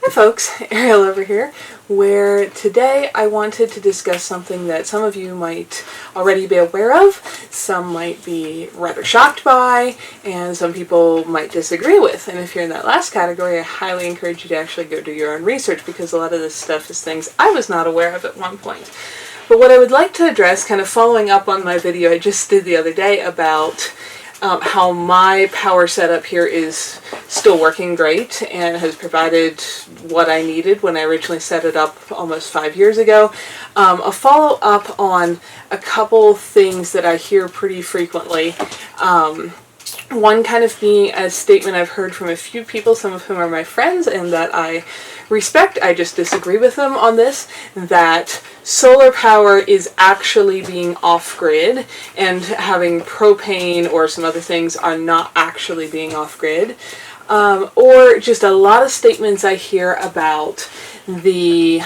Hi folks, Ariel over here, where today I wanted to discuss something that some of you might already be aware of, some might be rather shocked by, and some people might disagree with. And if you're in that last category, I highly encourage you to actually go do your own research, because a lot of this stuff is things I was not aware of at one point. But what I would like to address, kind of following up on my video I just did the other day about how my power setup here is still working great and has provided what I needed when I originally set it up almost 5 years ago. A follow-up on a couple things that I hear pretty frequently. One kind of being a statement I've heard from a few people, some of whom are my friends and that I respect. I just disagree with them on this, that solar power is actually being off-grid and having propane or some other things are not actually being off-grid. Or just a lot of statements I hear about the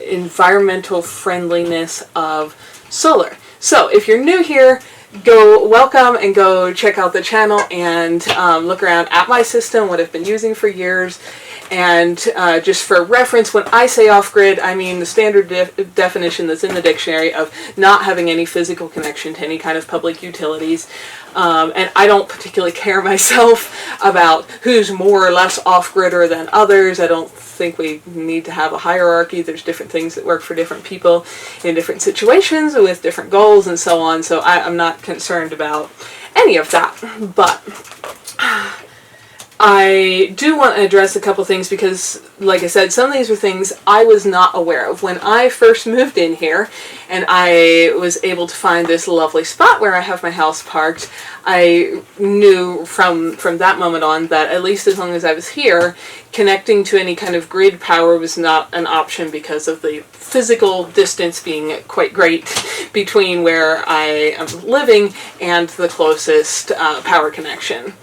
environmental friendliness of solar. So if you're new here, welcome and go check out the channel and look around at my system, what I've been using for years. And just for reference, when I say off-grid, I mean the standard definition that's in the dictionary of not having any physical connection to any kind of public utilities. And I don't particularly care myself about who's more or less off-gridder than others. I don't think we need to have a hierarchy. There's different things that work for different people in different situations with different goals and so on. So I'm not concerned about any of that. But I do want to address a couple things because, like I said, some of these were things I was not aware of. When I first moved in here and I was able to find this lovely spot where I have my house parked, I knew from that moment on that at least as long as I was here, connecting to any kind of grid power was not an option because of the physical distance being quite great between where I am living and the closest power connection,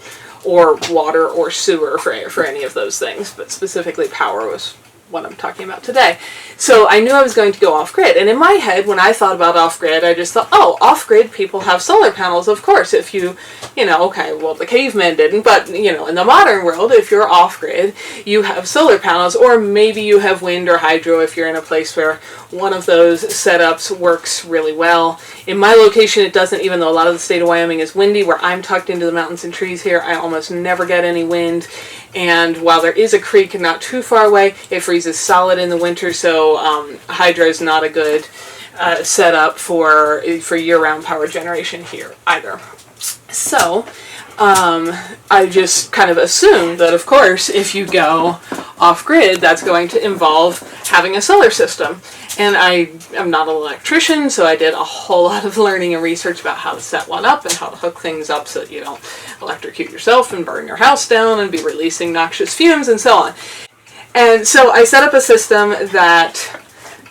or water or sewer for any of those things, but specifically power was what I'm talking about today. So I knew I was going to go off-grid, and in my head when I thought about off-grid, I just thought, oh, off-grid people have solar panels, of course. If you know, okay, well the cavemen didn't, but you know, in the modern world, if you're off-grid, you have solar panels, or maybe you have wind or hydro if you're in a place where one of those setups works really well. In my location it doesn't, even though a lot of the state of Wyoming is windy. Where I'm tucked into the mountains and trees here, I almost never get any wind. And while there is a creek not too far away, it freezes solid in the winter, so hydro is not a good setup for year-round power generation here either. So I just kind of assumed that, of course, if you go off-grid, that's going to involve having a solar system. And I am not an electrician, so I did a whole lot of learning and research about how to set one up and how to hook things up so that you don't electrocute yourself and burn your house down and be releasing noxious fumes and so on. And so I set up a system that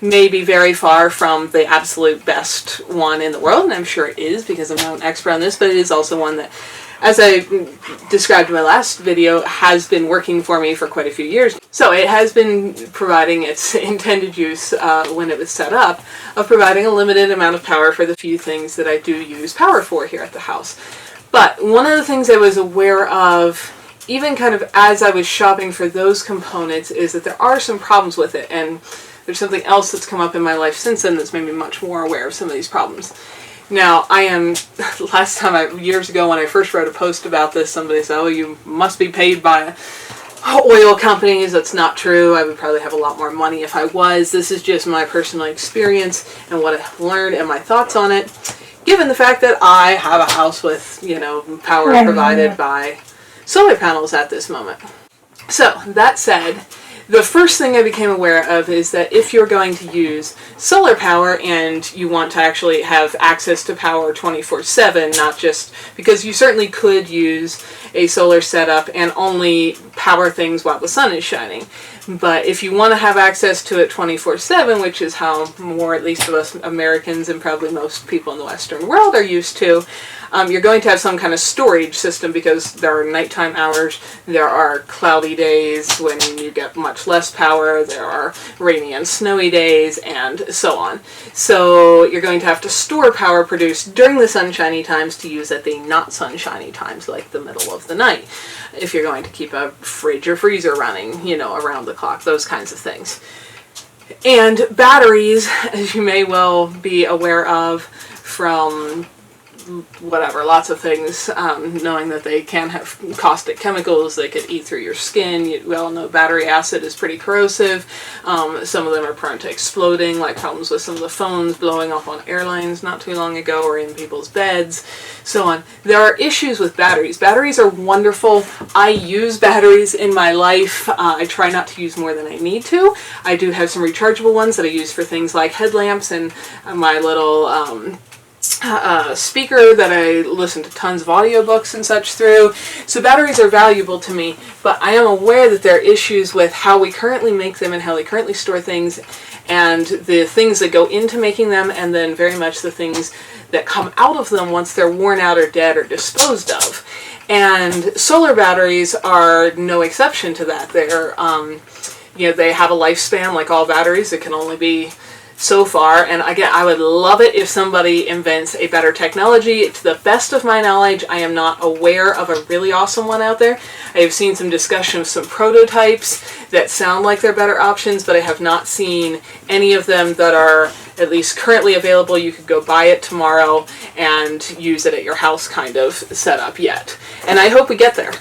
may be very far from the absolute best one in the world, and I'm sure it is because I'm not an expert on this, but it is also one that, as I described in my last video, has been working for me for quite a few years. So it has been providing its intended use when it was set up, of providing a limited amount of power for the few things that I do use power for here at the house. But one of the things I was aware of, even kind of as I was shopping for those components, is that there are some problems with it. And there's something else that's come up in my life since then that's made me much more aware of some of these problems. Now, last time, years ago when I first wrote a post about this, somebody said, oh, you must be paid by oil companies. That's not true. I would probably have a lot more money if I was. This is just my personal experience and what I've learned and my thoughts on it, given the fact that I have a house with, you know, power provided by solar panels at this moment. So, that said, the first thing I became aware of is that if you're going to use solar power and you want to actually have access to power 24/7, not just, because you certainly could use a solar setup and only power things while the sun is shining. But if you want to have access to it 24/7, which is how more, at least of us Americans and probably most people in the Western world are used to, you're going to have some kind of storage system, because there are nighttime hours, there are cloudy days when you get much less power, there are rainy and snowy days, and so on. So you're going to have to store power produced during the sunshiny times to use at the not sunshiny times, like the middle of the night. if you're going to keep a fridge or freezer running, you know, around the clock, those kinds of things. And batteries, as you may well be aware of from whatever, lots of things, knowing that they can have caustic chemicals, they could eat through your skin. You all know battery acid is pretty corrosive. Some of them are prone to exploding, like problems with some of the phones blowing up on airlines not too long ago, or in people's beds, so on. There are issues with batteries. Batteries are wonderful. I use batteries in my life. I try not to use more than I need to. I do have some rechargeable ones that I use for things like headlamps and my little speaker that I listen to tons of audiobooks and such through. So batteries are valuable to me, but I am aware that there are issues with how we currently make them and how we currently store things, and the things that go into making them, and then very much the things that come out of them once they're worn out or dead or disposed of. And solar batteries are no exception to that. They're, you know, they have a lifespan like all batteries. It can only be so far, and again, I would love it if somebody invents a better technology. To the best of my knowledge, I am not aware of a really awesome one out there. I have seen some discussion of some prototypes that sound like they're better options, but I have not seen any of them that are at least currently available. You could go buy it tomorrow and use it at your house kind of setup yet. And I hope we get there,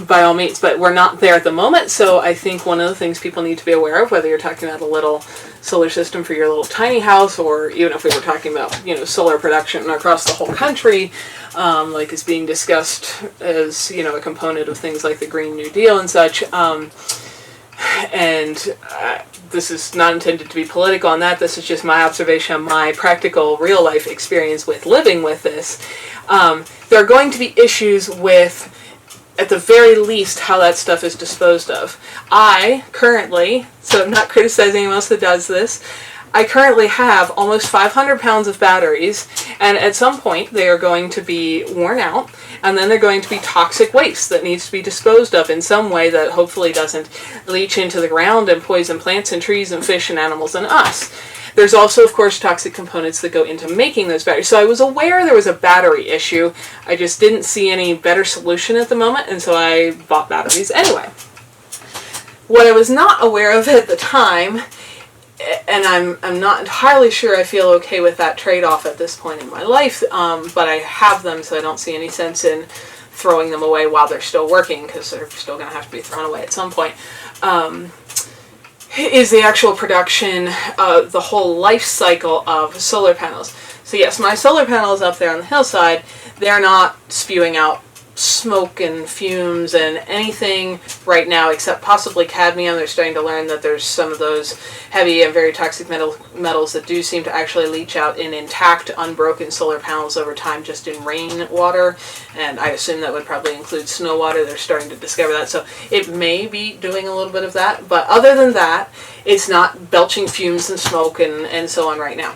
by all means, but we're not there at the moment. So I think one of the things people need to be aware of, whether you're talking about a little solar system for your little tiny house, or even if we were talking about, you know, solar production across the whole country, like is being discussed as, you know, a component of things like the Green New Deal and such. This is not intended to be political on that. This is just my observation, my practical real life experience with living with this. There are going to be issues with, at the very least, how that stuff is disposed of. I currently, so I'm not criticizing anyone else that does this, I currently have almost 500 pounds of batteries, and at some point they are going to be worn out, and then they're going to be toxic waste that needs to be disposed of in some way that hopefully doesn't leach into the ground and poison plants and trees and fish and animals and us. There's also, of course, toxic components that go into making those batteries. So I was aware there was a battery issue. I just didn't see any better solution at the moment, and so I bought batteries anyway. What I was not aware of at the time, and I'm not entirely sure I feel okay with that trade-off at this point in my life, but I have them, so I don't see any sense in throwing them away while they're still working, because they're still going to have to be thrown away at some point. Is the actual production of the whole life cycle of solar panels. So yes, my solar panels up there on the hillside, they're not spewing out smoke and fumes and anything right now except possibly cadmium. They're starting to learn that there's some of those heavy and very toxic metals that do seem to actually leach out in intact, unbroken solar panels over time just in rain water, and I assume that would probably include snow water. They're starting to discover that, so it may be doing a little bit of that, but other than that, it's not belching fumes and smoke and so on right now.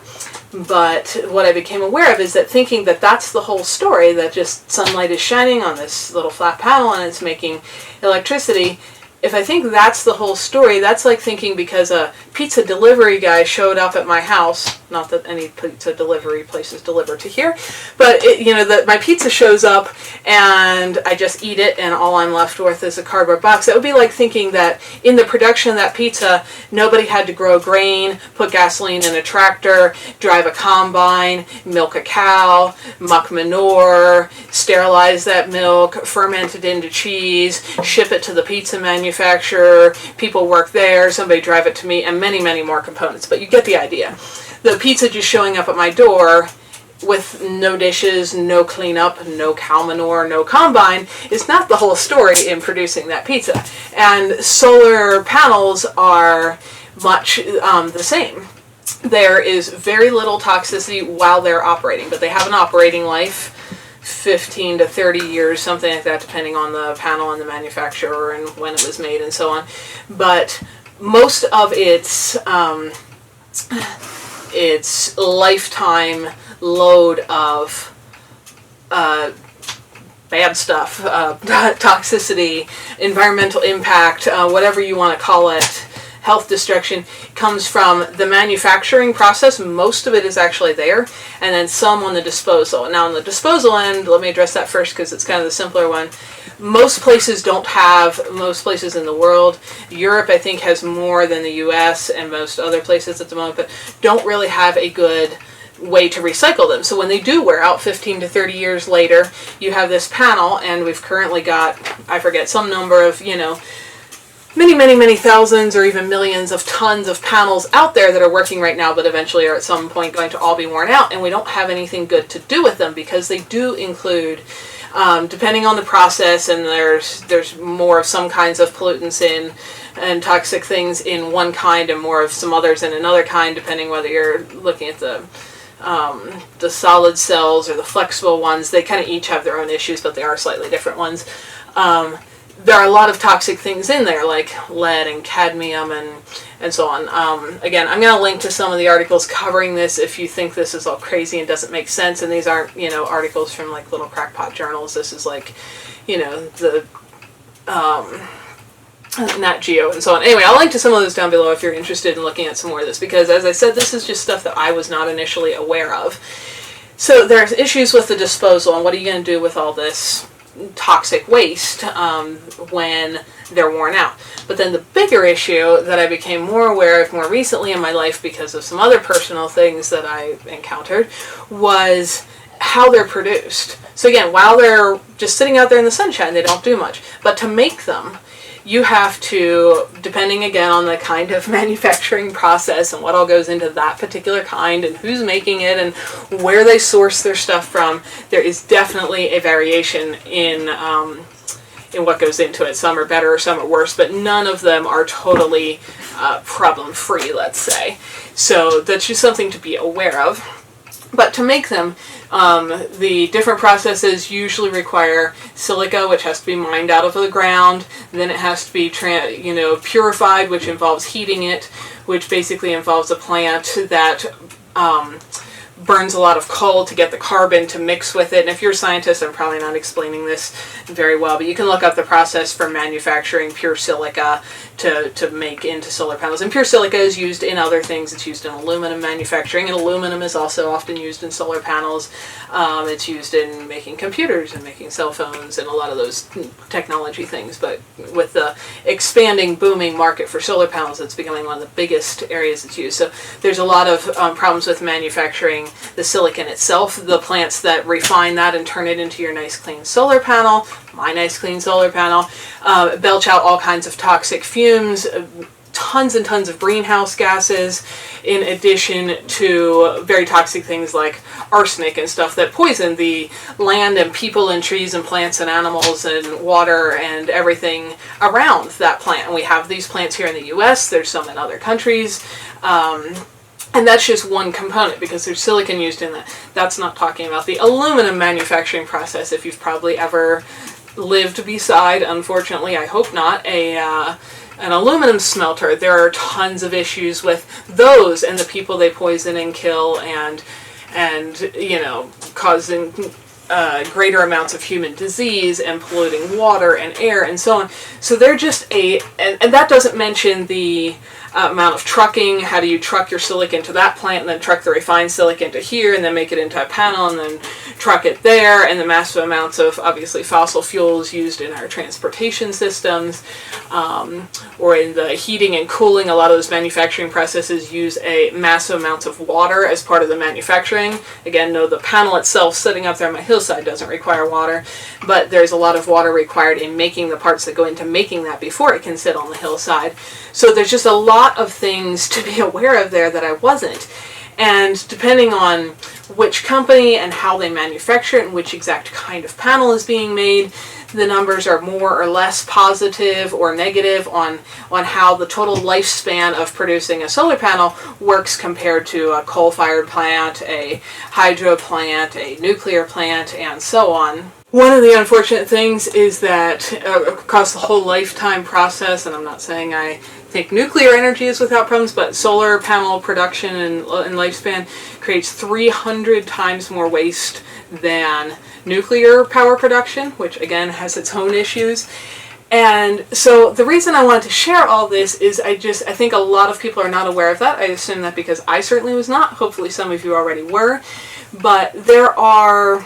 But what I became aware of is that thinking that that's the whole story, that just sunlight is shining on this little flat panel and it's making electricity, if I think that's the whole story, that's like thinking because a pizza delivery guy showed up at my house, not that any pizza delivery places deliver to here, but you know, that my pizza shows up and I just eat it and all I'm left with is a cardboard box. That would be like thinking that in the production of that pizza, nobody had to grow grain, put gasoline in a tractor, drive a combine, milk a cow, muck manure, sterilize that milk, ferment it into cheese, ship it to the pizza manufacturer, people work there, somebody drive it to me, and many, many more components. But you get the idea. The pizza just showing up at my door with no dishes, no cleanup, no cow manure, no combine is not the whole story in producing that pizza. And solar panels are much the same. There is very little toxicity while they're operating, but they have an operating life, 15 to 30 years, something like that, depending on the panel and the manufacturer and when it was made and so on. But most of its lifetime load of bad stuff, toxicity, environmental impact, whatever you want to call it, health destruction comes from the manufacturing process. Most of it is actually there, and then some on the disposal. Now on the disposal end, let me address that first because it's kind of the simpler one. Most places don't have, most places in the world, Europe I think has more than the US and most other places at the moment, but don't really have a good way to recycle them. So when they do wear out 15 to 30 years later, you have this panel, and we've currently got, I forget, some number of, you know, many thousands or even millions of tons of panels out there that are working right now, but eventually are at some point going to all be worn out, and we don't have anything good to do with them because they do include, depending on the process, and there's more of some kinds of pollutants in and toxic things in one kind and more of some others in another kind, depending whether you're looking at the solid cells or the flexible ones. They kind of each have their own issues, but they are slightly different ones. There are a lot of toxic things in there, like lead and cadmium and so on. Again, I'm going to link to some of the articles covering this if you think this is all crazy and doesn't make sense. And these aren't, you know, articles from like little crackpot journals. This is like, you know, the Nat Geo and so on. Anyway, I'll link to some of those down below if you're interested in looking at some more of this, because as I said, this is just stuff that I was not initially aware of. So there's issues with the disposal, and what are you going to do with all this toxic waste when they're worn out? But then the bigger issue that I became more aware of more recently in my life because of some other personal things that I encountered was how they're produced. So again, while they're just sitting out there in the sunshine, they don't do much. But to make them, you have to, depending again on the kind of manufacturing process and what all goes into that particular kind and who's making it and where they source their stuff from, there is definitely a variation in what goes into it. Some are better, some are worse, but none of them are totally problem-free, let's say. So that's just something to be aware of. But to make them, the different processes usually require silica, which has to be mined out of the ground. Then it has to be purified, which involves heating it, which basically involves a plant that burns a lot of coal to get the carbon to mix with it. And if you're a scientist, I'm probably not explaining this very well, but you can look up the process for manufacturing pure silica to make into solar panels. And pure silica is used in other things. It's used in aluminum manufacturing, and aluminum is also often used in solar panels. It's used in making computers and making cell phones and a lot of those technology things. But with the expanding, booming market for solar panels, it's becoming one of the biggest areas it's used. So there's a lot of problems with manufacturing the silicon itself. The plants that refine that and turn it into your nice clean solar panel, my nice clean solar panel, belch out all kinds of toxic fumes, tons and tons of greenhouse gases, in addition to very toxic things like arsenic and stuff that poison the land and people and trees and plants and animals and water and everything around that plant. And we have these plants here in the US, there's some in other countries. And that's just one component because there's silicon used in that. That's not talking about the aluminum manufacturing process. If you've probably ever lived beside, unfortunately, I hope not, an aluminum smelter, there are tons of issues with those and the people they poison and kill and causing greater amounts of human disease and polluting water and air and so on. So they're just and that doesn't mention the amount of trucking. How do you truck your silicon to that plant and then truck the refined silicon to here and then make it into a panel and then truck it there, and the massive amounts of obviously fossil fuels used in our transportation systems or in the heating and cooling. A lot of those manufacturing processes use a massive amounts of water as part of the manufacturing. Again, no, the panel itself sitting up there on my hillside doesn't require water, but there's a lot of water required in making the parts that go into making that before it can sit on the hillside. So there's just a lot of things to be aware of there that I wasn't. And depending on which company and how they manufacture it and which exact kind of panel is being made, the numbers are more or less positive or negative on how the total lifespan of producing a solar panel works compared to a coal-fired plant, a hydro plant, a nuclear plant, and so on. One of the unfortunate things is that across the whole lifetime process, and I'm not saying I think nuclear energy is without problems, but solar panel production and lifespan creates 300 times more waste than nuclear power production, which again has its own issues. And so the reason I wanted to share all this is I think a lot of people are not aware of that. I assume that because I certainly was not. Hopefully some of you already were. But there are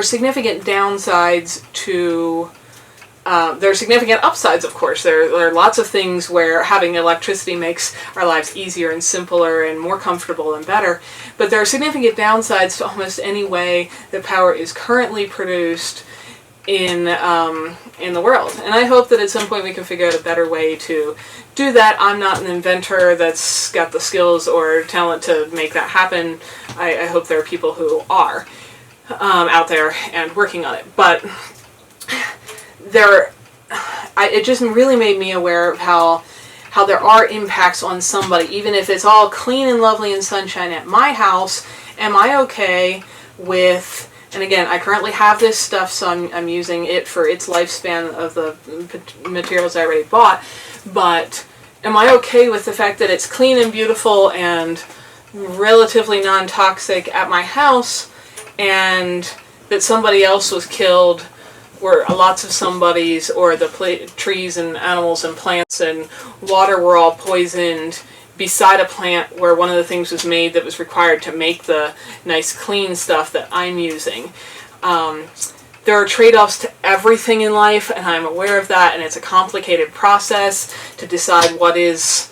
significant downsides to, there are significant upsides, of course. There are lots of things where having electricity makes our lives easier and simpler and more comfortable and better. But there are significant downsides to almost any way that power is currently produced in the world. And I hope that at some point we can figure out a better way to do that. I'm not an inventor that's got the skills or talent to make that happen. I hope there are people who are out there and working on it. But it just really made me aware of how there are impacts on somebody, even if it's all clean and lovely and sunshine at my house. Am I okay with, and again, I currently have this stuff, so I'm using it for its lifespan of the materials I already bought, but am I okay with the fact that it's clean and beautiful and relatively non-toxic at my house, and that somebody else was killed, or lots of somebody's, or the trees and animals and plants and water were all poisoned beside a plant where one of the things was made that was required to make the nice clean stuff that I'm using. There are trade-offs to everything in life, and I'm aware of that, and it's a complicated process to decide what is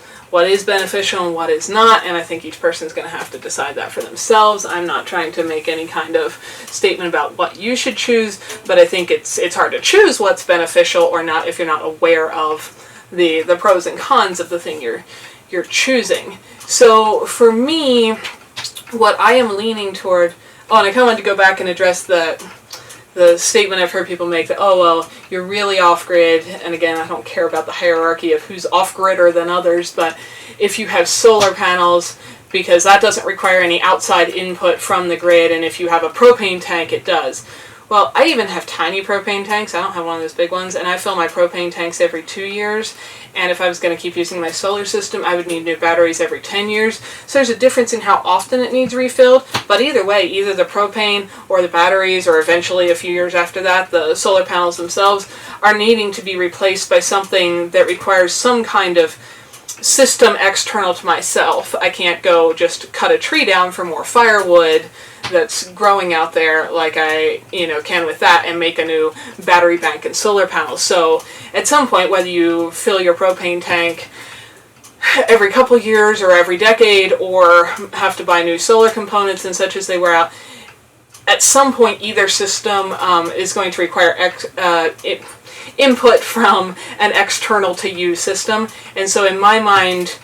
beneficial and what is not, and I think each person's going to have to decide that for themselves. I'm not trying to make any kind of statement about what you should choose, but I think it's hard to choose what's beneficial or not if you're not aware of the pros and cons of the thing you're choosing. So for me, what I am leaning toward, and I kind of wanted to go back and address the statement I've heard people make that, oh, well, you're really off-grid, and again, I don't care about the hierarchy of who's off-gridder than others, but if you have solar panels, because that doesn't require any outside input from the grid, and if you have a propane tank, it does. Well, I even have tiny propane tanks. I don't have one of those big ones, and I fill my propane tanks every 2 years, and if I was going to keep using my solar system, I would need new batteries every 10 years. So there's a difference in how often it needs refilled, but either way, either the propane or the batteries, or eventually a few years after that, the solar panels themselves, are needing to be replaced by something that requires some kind of system external to myself. I can't go just cut a tree down for more firewood that's growing out there like I can with that and make a new battery bank and solar panels. So at some point, whether you fill your propane tank every couple years or every decade, or have to buy new solar components and such as they wear out, at some point either system is going to require input from an external to you system. And so in my mind,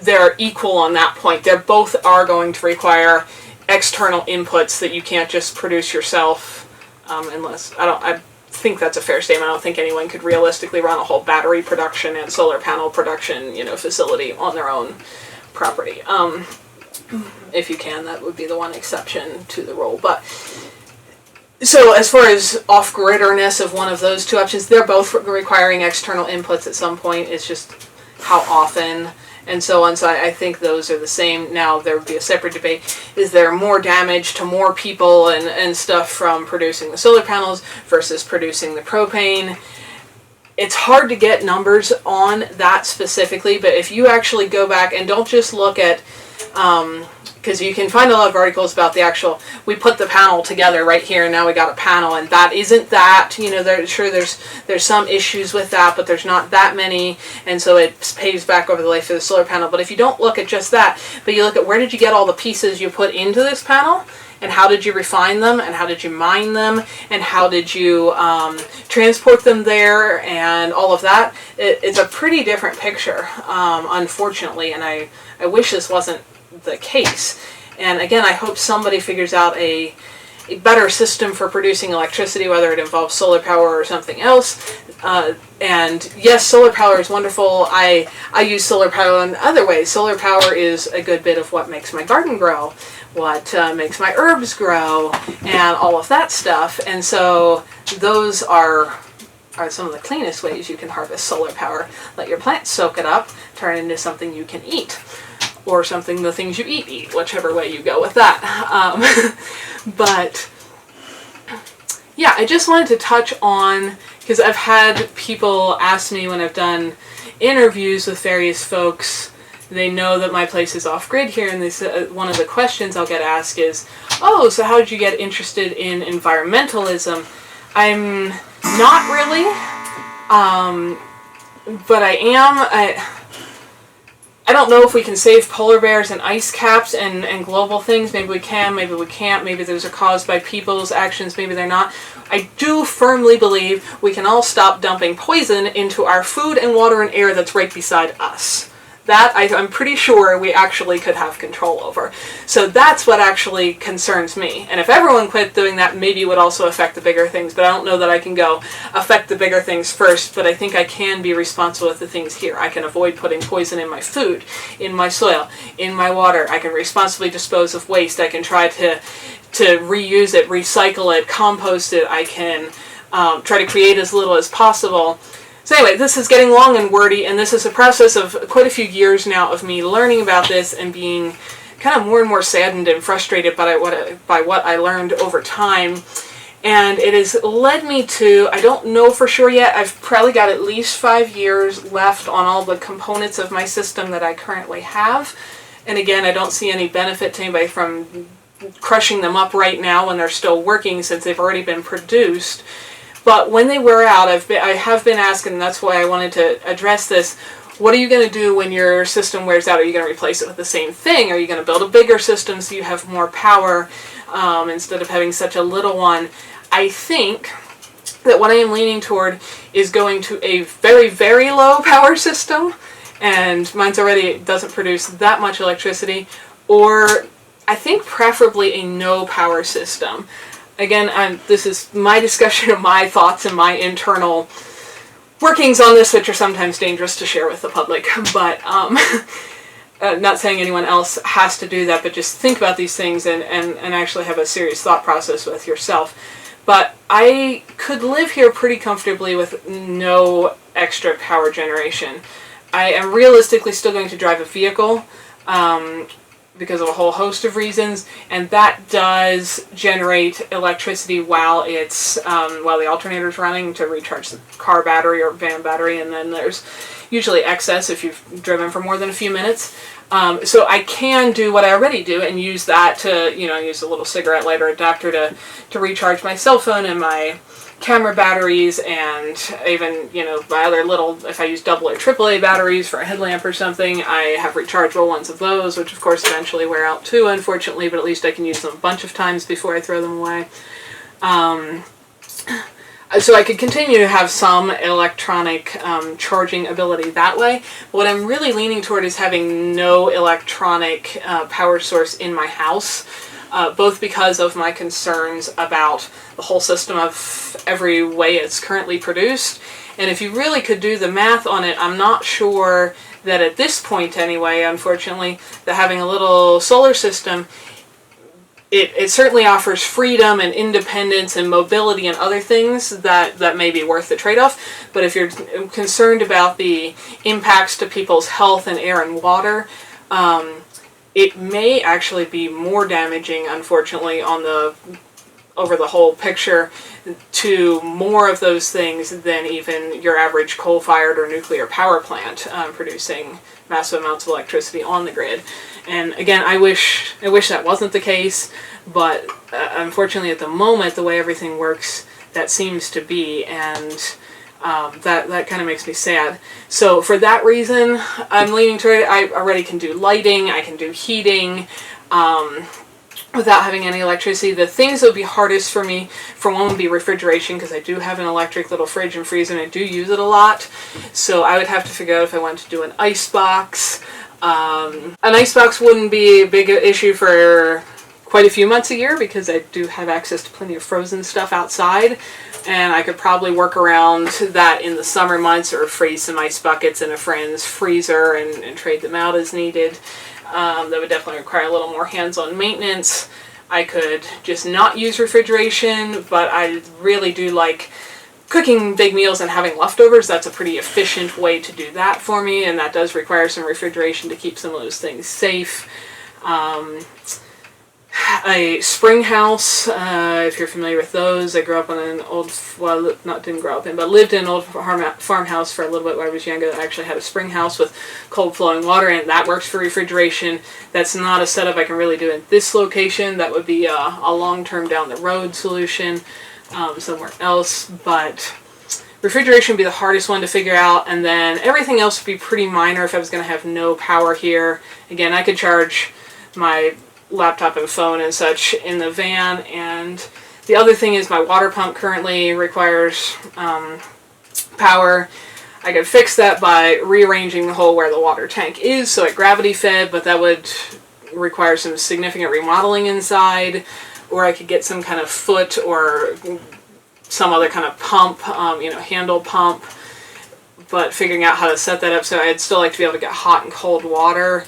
they're equal on that point. They both are going to require external inputs that you can't just produce yourself, unless, I think that's a fair statement. I don't think anyone could realistically run a whole battery production and solar panel production, facility on their own property. If you can, that would be the one exception to the rule. But so as far as off-gridderness of one of those two options, they're both requiring external inputs at some point. It's just how often and so on. So I think those are the same. Now there would be a separate debate. Is there more damage to more people and stuff from producing the solar panels versus producing the propane? It's hard to get numbers on that specifically, but if you actually go back and don't just look at, because you can find a lot of articles about the actual, we put the panel together right here and now we got a panel, and that isn't that, there's some issues with that, but there's not that many, and so it pays back over the life of the solar panel. But if you don't look at just that, but you look at where did you get all the pieces you put into this panel, and how did you refine them, and how did you mine them, and how did you transport them there, and all of that, it's a pretty different picture, unfortunately, and I wish this wasn't the case. And again, I hope somebody figures out a better system for producing electricity, whether it involves solar power or something else. And yes, solar power is wonderful. I use solar power in other ways. Solar power is a good bit of what makes my garden grow, what makes my herbs grow, and all of that stuff. And so those are some of the cleanest ways you can harvest solar power. Let your plants soak it up, turn it into something you can eat, or something the things you eat, whichever way you go with that. But yeah, I just wanted to touch on because I've had people ask me when I've done interviews with various folks, they know that my place is off-grid here, and they say, one of the questions I'll get asked is, oh, so how did you get interested in environmentalism? I'm not really, but I am. I don't know if we can save polar bears and ice caps and global things. Maybe we can, maybe we can't. Maybe those are caused by people's actions, maybe they're not. I do firmly believe we can all stop dumping poison into our food and water and air that's right beside us. That I'm pretty sure we actually could have control over. So that's what actually concerns me. And if everyone quit doing that, maybe it would also affect the bigger things. But I don't know that I can go affect the bigger things first, but I think I can be responsible with the things here. I can avoid putting poison in my food, in my soil, in my water. I can responsibly dispose of waste. I can try to reuse it, recycle it, compost it. I can try to create as little as possible. So anyway, this is getting long and wordy, and this is a process of quite a few years now of me learning about this and being kind of more and more saddened and frustrated by what I learned over time. And it has led me to, I don't know for sure yet, I've probably got at least 5 years left on all the components of my system that I currently have. And again, I don't see any benefit to anybody from crushing them up right now when they're still working, since they've already been produced. But when they wear out, I have been asking, and that's why I wanted to address this, what are you going to do when your system wears out? Are you going to replace it with the same thing? Are you going to build a bigger system so you have more power instead of having such a little one? I think that what I am leaning toward is going to a very, very low power system, and mine's already doesn't produce that much electricity, or I think preferably a no power system. Again, this is my discussion of my thoughts and my internal workings on this, which are sometimes dangerous to share with the public. But not saying anyone else has to do that, but just think about these things and actually have a serious thought process with yourself. But I could live here pretty comfortably with no extra power generation. I am realistically still going to drive a vehicle, because of a whole host of reasons, and that does generate electricity while the alternator's running to recharge the car battery or van battery, and then there's usually excess if you've driven for more than a few minutes. So I can do what I already do and use that to, use a little cigarette lighter adapter to recharge my cell phone and my camera batteries, and even, my other little, if I use AA or AAA batteries for a headlamp or something, I have rechargeable ones of those, which of course eventually wear out too, unfortunately, but at least I can use them a bunch of times before I throw them away. So I could continue to have some electronic charging ability that way. But what I'm really leaning toward is having no electronic power source in my house. Both because of my concerns about the whole system of every way it's currently produced. And if you really could do the math on it, I'm not sure that at this point anyway, unfortunately, that having a little solar system, it certainly offers freedom and independence and mobility and other things that may be worth the trade-off. But if you're concerned about the impacts to people's health and air and water, it may actually be more damaging, unfortunately, over the whole picture to more of those things than even your average coal-fired or nuclear power plant producing massive amounts of electricity on the grid. And again, I wish that wasn't the case, but unfortunately at the moment, the way everything works, that seems to be, and that kind of makes me sad. So for that reason, I'm leaning toward it. I already can do lighting, I can do heating, without having any electricity. The things that would be hardest for me, for one, would be refrigeration, because I do have an electric little fridge and freezer, and I do use it a lot. So I would have to figure out if I wanted to do an ice box. An ice box wouldn't be a big issue for quite a few months a year, because I do have access to plenty of frozen stuff outside, and I could probably work around that in the summer months, or freeze some ice buckets in a friend's freezer and trade them out as needed. That would definitely require a little more hands-on maintenance. I could just not use refrigeration, but I really do like cooking big meals and having leftovers. That's a pretty efficient way to do that for me, and that does require some refrigeration to keep some of those things safe. a spring house, if you're familiar with those. I grew up in an old, well, not didn't grow up in, but lived in an old farmhouse for a little bit when I was younger that actually had a spring house with cold flowing water, and that works for refrigeration. That's not a setup I can really do in this location. That would be a long-term down the road solution somewhere else, but refrigeration would be the hardest one to figure out, and then everything else would be pretty minor if I was going to have no power here. Again, I could charge my laptop and phone and such in the van, and the other thing is my water pump currently requires power. I could fix that by rearranging the hole where the water tank is so it gravity fed, but that would require some significant remodeling inside, or I could get some kind of foot or some other kind of pump, handle pump, but figuring out how to set that up so I'd still like to be able to get hot and cold water.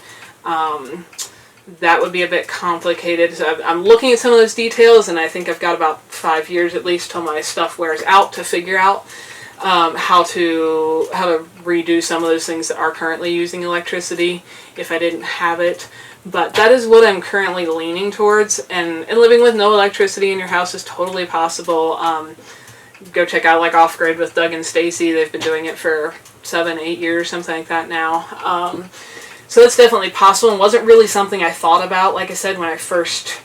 That would be a bit complicated. So I'm looking at some of those details, and I think I've got about 5 years at least till my stuff wears out to figure out how to redo some of those things that are currently using electricity if I didn't have it. But that is what I'm currently leaning towards, and living with no electricity in your house is totally possible. Go check out like Off Grid with Doug and Stacy. They've been doing it for 7-8 years, something like that now. So that's definitely possible, and wasn't really something I thought about, like I said, when I first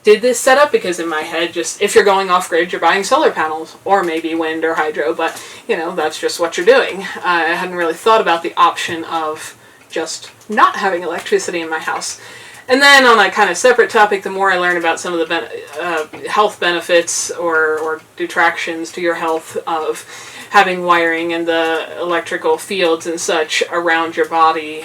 did this setup, because in my head, just if you're going off grid, you're buying solar panels, or maybe wind or hydro, but that's just what you're doing. I hadn't really thought about the option of just not having electricity in my house. And then on a kind of separate topic, the more I learn about some of the health benefits or detractions to your health of having wiring and the electrical fields and such around your body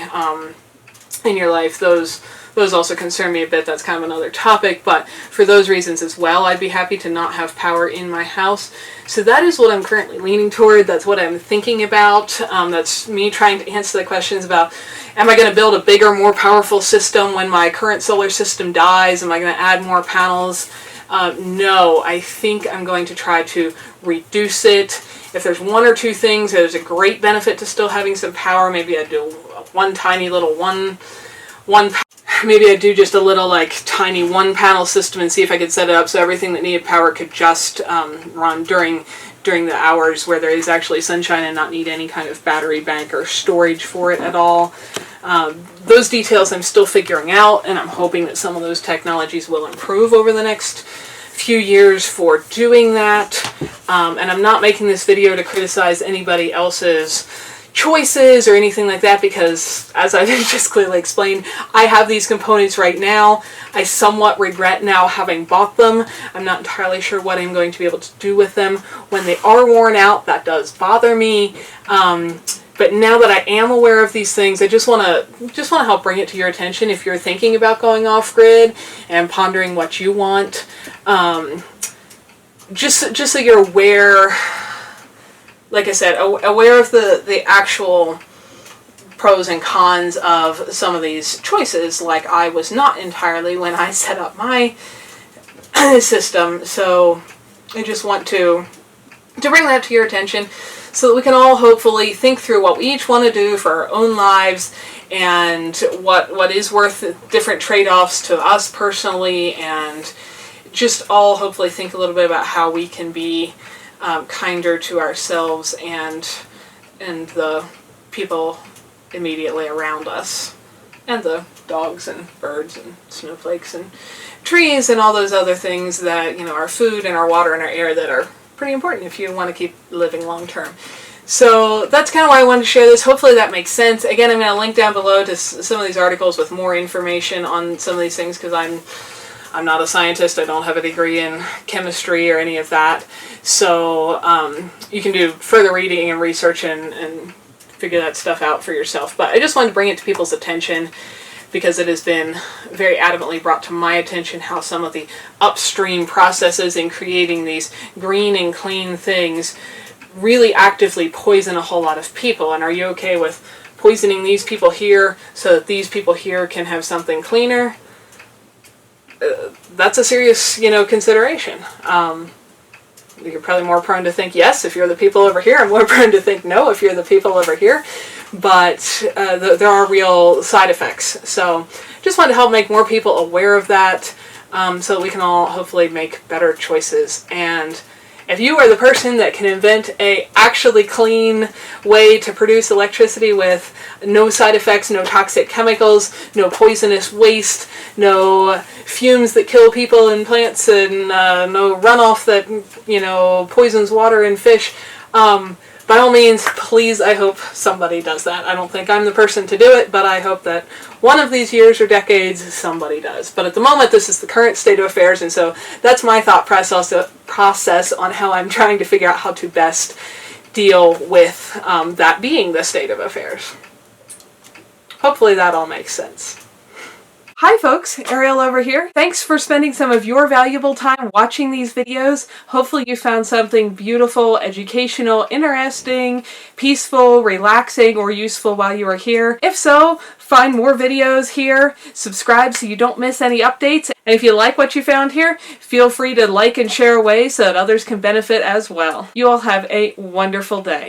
in your life, those also concern me a bit. That's kind of another topic, but for those reasons as well, I'd be happy to not have power in my house. So that is what I'm currently leaning toward. That's what I'm thinking about. That's me trying to answer the questions about, am I going to build a bigger, more powerful system when my current solar system dies? Am I going to add more panels? No, I think I'm going to try to reduce it. If there's one or two things, there's a great benefit to still having some power. Maybe I'd do one tiny little maybe I'd do just a little tiny one panel system and see if I could set it up so everything that needed power could just run during the hours where there is actually sunshine and not need any kind of battery bank or storage for it at all. Those details I'm still figuring out, and I'm hoping that some of those technologies will improve over the next few years for doing that. And I'm not making this video to criticize anybody else's choices or anything like that, because as I've just clearly explained, I have these components right now. I somewhat regret now having bought them. I'm not entirely sure what I'm going to be able to do with them when they are worn out. That does bother me. But now that I am aware of these things, I just want to help bring it to your attention if you're thinking about going off grid and pondering what you want. Just so you're aware, like I said, aware of the actual pros and cons of some of these choices, like I was not entirely when I set up my system. So I just want to bring that to your attention so that we can all hopefully think through what we each want to do for our own lives and what is worth different trade-offs to us personally, and just all hopefully think a little bit about how we can be kinder to ourselves and the people immediately around us, and the dogs and birds and snowflakes and trees and all those other things that, our food and our water and our air that are pretty important if you want to keep living long term. So that's kind of why I wanted to share this. Hopefully that makes sense. Again, I'm going to link down below to some of these articles with more information on some of these things, because I'm not a scientist. I don't have a degree in chemistry or any of that. So you can do further reading and research and figure that stuff out for yourself. But I just wanted to bring it to people's attention, because it has been very adamantly brought to my attention how some of the upstream processes in creating these green and clean things really actively poison a whole lot of people. And are you okay with poisoning these people here so that these people here can have something cleaner? That's a serious, consideration. You're probably more prone to think yes if you're the people over here, and more prone to think no if you're the people over here. but there are real side effects. So just want to help make more people aware of that, so that we can all hopefully make better choices. And if you are the person that can invent a actually clean way to produce electricity with no side effects, no toxic chemicals, no poisonous waste, no fumes that kill people and plants, and no runoff that, you know, poisons water and fish, by all means, please, I hope somebody does that. I don't think I'm the person to do it, but I hope that one of these years or decades somebody does. But at the moment, this is the current state of affairs, and so that's my thought process on how I'm trying to figure out how to best deal with that being the state of affairs. Hopefully that all makes sense. Hi folks, Ariel over here. Thanks for spending some of your valuable time watching these videos. Hopefully you found something beautiful, educational, interesting, peaceful, relaxing, or useful while you were here. If so, find more videos here, subscribe so you don't miss any updates, and if you like what you found here, feel free to like and share away so that others can benefit as well. You all have a wonderful day.